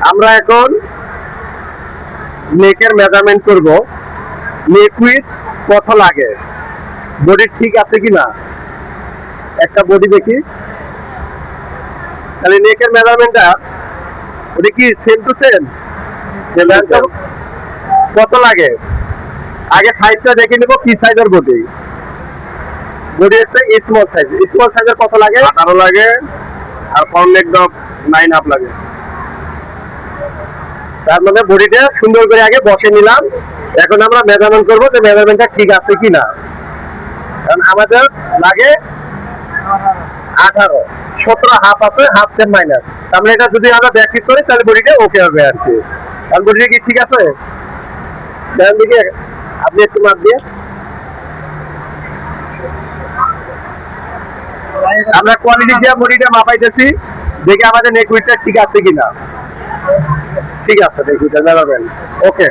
আমরা এখন নেকের মেজারমেন্ট করব। নেক উইথ কত লাগে, বডি ঠিক আছে কিনা একটা বডি দেখি। তাহলে নেকের মেজারমেন্টটা ওটা কি সেম টু সেম, কত লাগে আগে সাইজটা দেখে নিব। কি সাইজের বডি? বডি হচ্ছে স্মল সাইজ। স্মল সাইজের কত লাগে? 18 লাগে। আর ফর্ম নেক ডব 9.5 লাগে। তার মানে বডিটা সুন্দর করে আগে বসে নিলাম। এখন আমরা মেজারমেন্ট করবো যে মেজারমেন্টটা ঠিক আছে কিনা। কারণ আমাদের লাগে 18, 17 হাফ আছে, হাফ সেম মাইনাস। তার মানে এটা যদি আমরা ব্যাকফিট করি তাহলে বডিটা ওকে হবে আর কি। কারণ বডিটা কি ঠিক আছে? দেখেন দেখি, আপনি একটু মাপ দিয়ে। আমরা কোয়ালিটি দিয়ে বডিটা মাপাইতেছি, দেখে আমাদের নেক উইথটা ঠিক আছে কিনা। ঠিক আছে, নেক উইথটা মেজারমেন্ট ওকে।